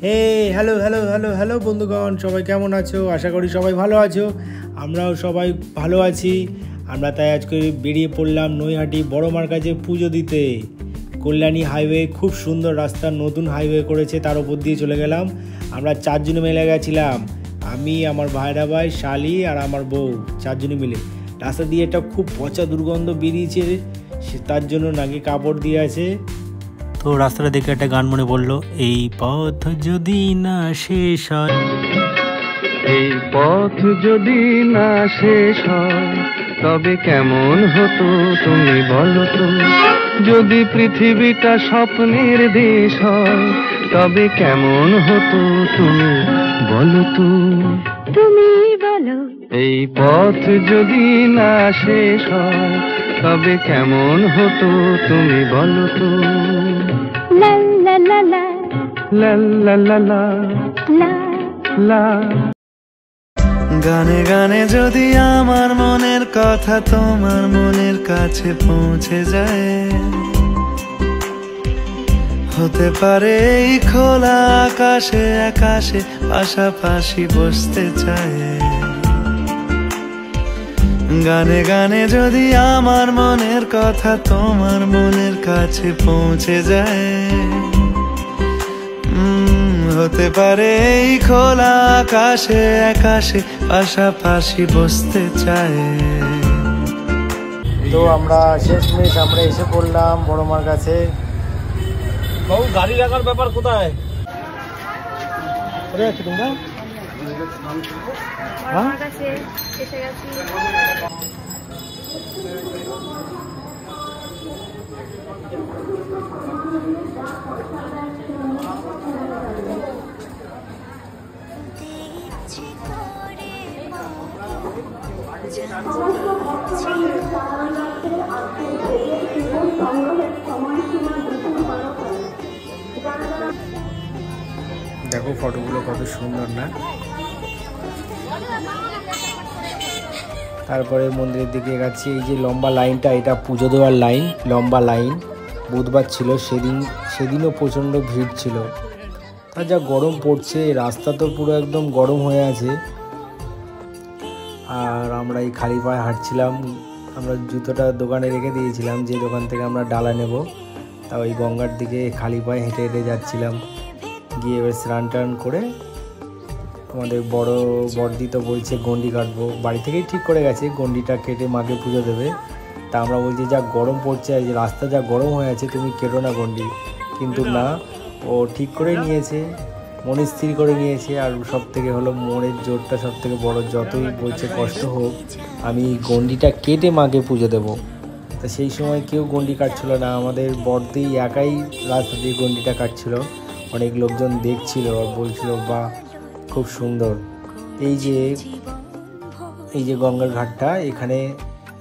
হে hello hello hello hello বন্ধুগণ, সবাই কেমন আছো? আশা করি সবাই ভালো আছো। আমরাও সবাই ভালো আছি। আমরা তাই আজকে বেরিয়ে পড়লাম নৈহাটি বড় মার কাছে পুজো দিতে। কল্যাণী হাইওয়ে, খুব সুন্দর রাস্তা, নতুন হাইওয়ে করেছে, তার উপর দিয়ে চলে গেলাম। আমরা চারজনে মিলে গেছিলাম, আমি, আমার ভাইরা ভাই, শালি আর আমার বউ, চারজনে মিলে। রাস্তা দিয়ে একটা খুব পচা দুর্গন্ধ বেরিয়েছে, তার জন্য নাকি কাপড় দিয়ে আছে। তো রাস্তাটা দেখে একটা গান মনে পড়লো, এই পথ যদি না শেষ হয়, এই পথ যদি না শেষ হয় তবে কেমন হতো তুমি বলো তো। যদি পৃথিবীটা স্বপ্নের দেশ হয় তবে কেমন হতো তুমি বলো তো। তুমি বলো, এই পথ যদি না শেষ হয় তবে কেমন হতো তুমি বলো তো। লা লা লা লা লা লা লা লা লা। গানে গানে যদি আমার মনের কথা তোমার মনের কাছে পৌঁছে যায়, হতে পারে এই খোলা আকাশে আকাশে পাশাপাশি বসতে চায়। গানে গানে যদি আমার মনের কথা তোমার মনের কাছে পৌঁছে যায়, হতে পারে এই খোলা আকাশে আকাশে পাশাপাশি বসতে চায়। তো আমরা শেষমেশ আমরা এসে পড়লাম বড় মার কাছে। বাবু, গাড়ি রাখার ব্যাপার কোথায়? কোথায় আছো তোমরা? দেখো ফটোগুলো কত সুন্দর না? তারপরে মন্দিরের দিকে এগাচ্ছি। এই যে লম্বা লাইনটা, এটা পুজো দেওয়ার লাইন, লম্বা লাইন। বুধবার ছিল সেদিনও প্রচণ্ড ভিড় ছিল। তা যা গরম পড়ছে, রাস্তা তো পুরো একদম গরম হয়ে আছে। আর আমরা এই খালি পায়ে হাঁটছিলাম। আমরা জুতোটা দোকানে রেখে দিয়েছিলাম, যে দোকান থেকে আমরা ডালা নেব। তা ওই গঙ্গার দিকে খালি পায়ে হেঁটে হেঁটে যাচ্ছিলাম। গিয়ে এবার স্নান টান করে আমাদের বড় বড়দি তো বলছে গন্ডি কাটবো, বাড়ি থেকেই ঠিক করে গেছে গন্ডিটা কেটে মাকে পুজো দেবে। তা আমরা বলছি যা গরম পড়ছে আর রাস্তা যা গরম হয়ে আছে, তুমি কেটো না গন্ডি। কিন্তু না, ও ঠিক করে নিয়েছে, মনে স্থির করে নিয়েছে। আর সব থেকে হলো মনের জোরটা সব থেকে বড়, যতই বলছে কষ্ট হোক আমি গন্ডিটা কেটে মাকে পুজো দেবো। তা সেই সময় কেউ গন্ডি কাটছিল না, আমাদের বড়দি একাই রাস্তা দিয়ে গন্ডিটা কাটছিল। অনেক লোকজন দেখছিল আর বলছিল বা খুব সুন্দর। এই যে গঙ্গার ঘাটটা, এখানে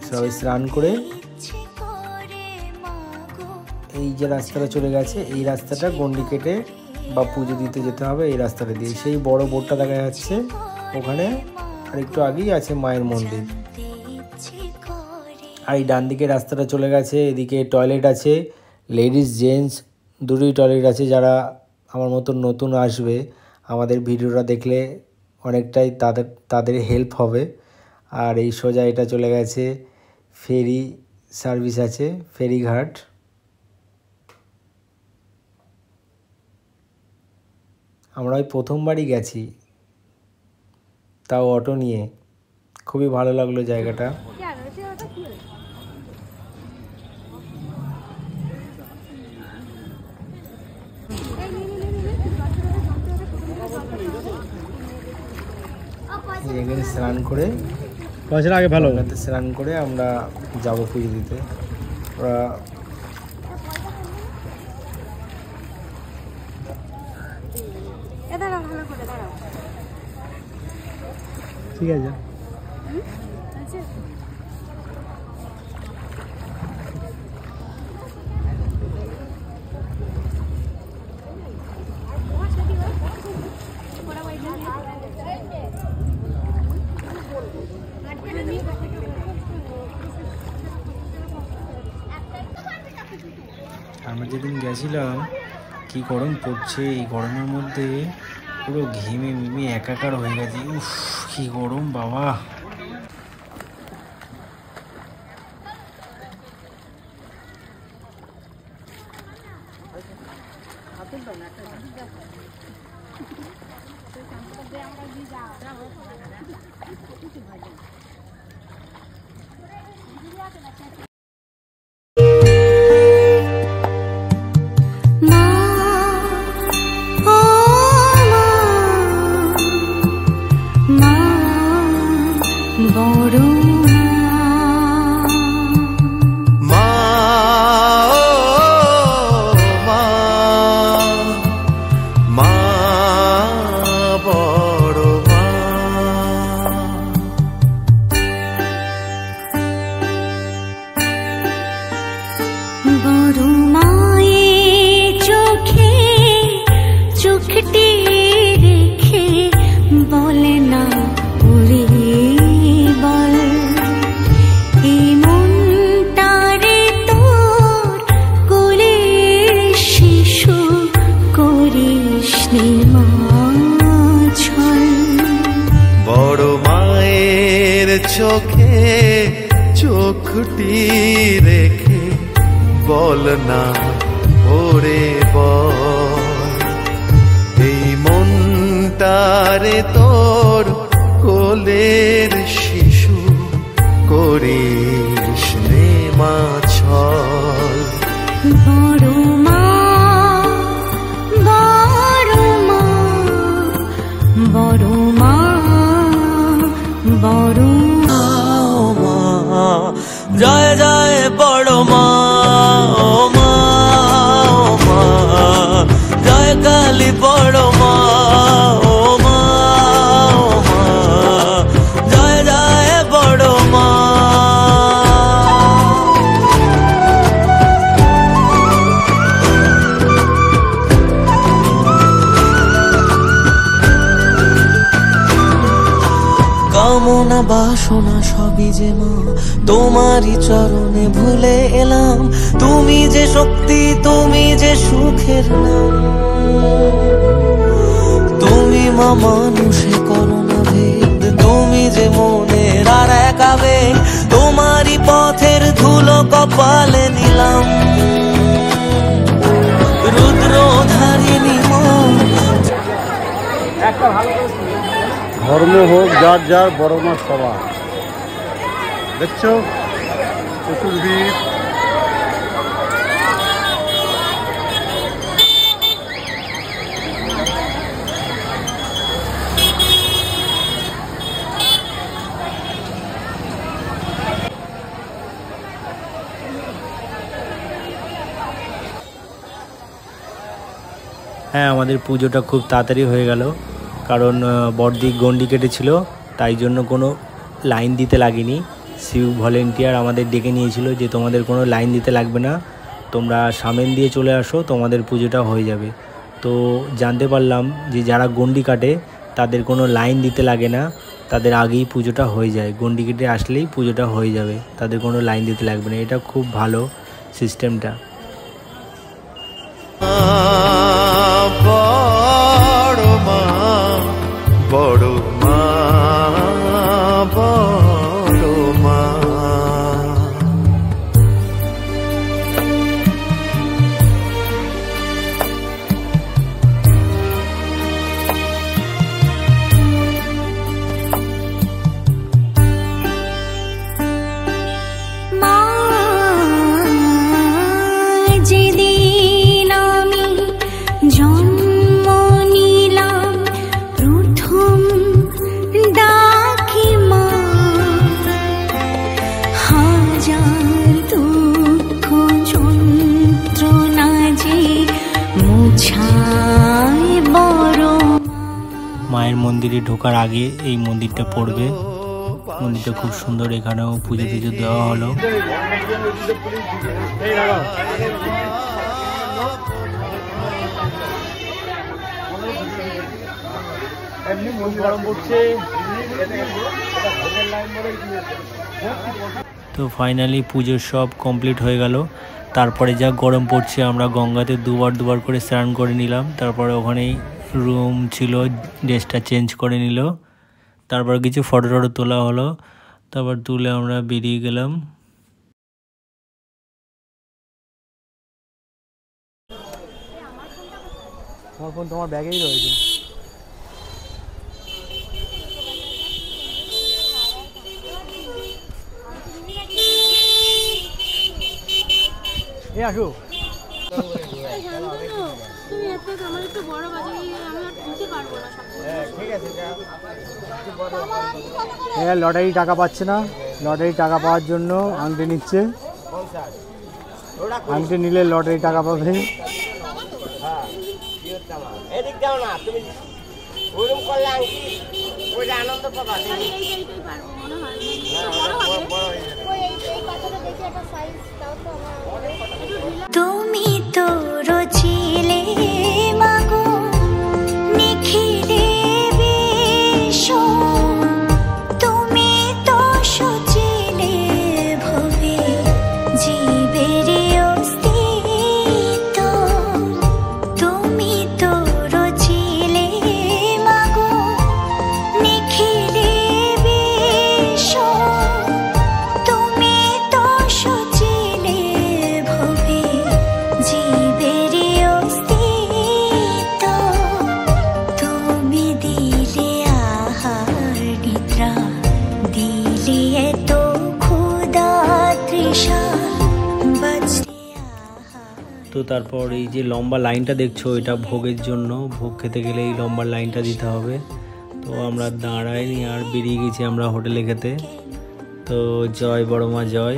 সবাই স্নান করে এই যে রাস্তাটা চলে গেছে, এই রাস্তাটা গন্ডি কেটে বা পুজো দিতে যেতে হবে এই রাস্তাটা দিয়ে। সেই বড় বোর্ডটা দেখা যাচ্ছে ওখানে, আর একটু আগেই আছে মায়ের মন্দির। আর এই ডান দিকে রাস্তাটা চলে গেছে, এদিকে টয়লেট আছে, লেডিস জেন্টস দুটোই টয়লেট আছে। যারা আমার মতো নতুন আসবে, আমাদের ভিডিওটা দেখলে অনেকটাই তাদের হেল্প হবে। আর এই সোজা এটা চলে গেছে ফেরি সার্ভিস আছে, ফেরিঘাট। আমরা ওই প্রথমবারই গেছি, তাও অটো নিয়ে। খুবই ভালো লাগলো জায়গাটা। এখানে স্নান করে আগে ভালো স্নান করে আমরা যাবো পুজো দিতে। ওরা ঠিক আছে। আমরা যেদিন গেছিলাম কি গরম পড়ছে, এই গরমের মধ্যে পুরো ঘেমে মিমে একাকার হয়ে গেছে। উফ কি গরম বাবা। চোখে চোখটি রেখে বল না ওরে বল, এই মনটারে তোর কোলের শিশু করিস নে মা ছল। বড় মা বড় মা বড় মা বড় জয় জয় বড় মা, ও মা ও মা, জয় কালী বড় মা, ও মা ও মা, জয় জয় বড় মা। কামনা বাসনা সবই যে মা তোমারই চরণে ভুলে এলাম, তুমি যে শক্তি তুমি যে সুখের নাম, তুমি মা মানুষে করো না ভেদ, তুমি যে মনের আর এক আবেগ, তোমারই পথের ধুলো কপালে নিলাম, রুদ্রধারিণী মা। ধর্ম হোক যার যার, বড় মা সবার। দেখছো প্রচুর ভিড়। হ্যাঁ, আমাদের পুজোটা খুব তাড়াতাড়ি হয়ে গেল, কারণ বড়দিক গন্ডি কেটেছিল, তাই জন্য কোনো লাইন দিতে লাগেনি। সিভিক ভলেন্টিয়ার আমাদের ডেকে নিয়েছিল যে তোমাদের কোনো লাইন দিতে লাগবে না, তোমরা সামনে দিয়ে চলে আসো, তোমাদের পুজোটা হয়ে যাবে। তো জানতে পারলাম যে যারা গন্ডি কাটে তাদের কোনো লাইন দিতে লাগে না, তাদের আগেই পুজোটা হয়ে যায়, গন্ডি কেটে আসলেই পুজোটা হয়ে যাবে, তাদের কোনো লাইন দিতে লাগবে না। এটা খুব ভালো সিস্টেমটা। বড় মা বড় মা বড় মা। মা যেদিন আমি জন্ম নিলাম প্রথম ডাকি মা, হাজার দুঃখ যন্ত্রণা যে মুছায় বড়। মায়ের মন্দিরে ঢোকার আগে এই মন্দিরটা পড়বে, মন্দিরটা খুব সুন্দর, এখানেও পুজো টুজো দেওয়া হলো। এমনি মন্দির গরম পড়ছে। তো ফাইনালি পুজো সব কমপ্লিট হয়ে গেল। তারপরে যা গরম পড়ছে আমরা গঙ্গাতে দুবার করে স্নান করে নিলাম। তারপরে ওখানেই রুম ছিল, ড্রেসটা চেঞ্জ করে নিল। তারপর কিছু ফটো তোলা হলো। তারপর তুলে আমরা বেরিয়ে গেলাম। তোমার ফোন তোমার ব্যাগেই রয়েছে। এ আসো। লটারি টাকা পাচ্ছে না, লটারি টাকা পাওয়ার জন্য আংটি নিচ্ছে। আংটি নিলে লটারি টাকা পাবে। তুমি তো রচিলে মাগো নিখিলে বিশ্ব, তুমি তো সচিলে ভবে জীবের অস্তিত্ব। তুমি তো রচিলে মাগো নিখিলে বিশ্ব, তুমি তো সচিলে ভবে জীবের অস্তিত্ব। তুমি দিলে আহার নিদ্রা, দিলে এত ক্ষুধা তৃষা, বাঁচলে আহার। তো তারপর এই যে লম্বা লাইনটা দেখছো, এটা ভোগের জন্য। ভোগ খেতে গেলে এই লম্বা লাইনটা দিতে হবে। তো আমরা দাঁড়াইনি আর বেরিয়ে গেছি আমরা হোটেলে খেতে। তো জয় বড় মা জয়।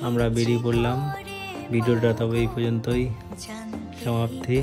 আমরা বেরিয়ে পড়লাম। ভিডিওটা তবে এই পর্যন্তই সমাপ্তি।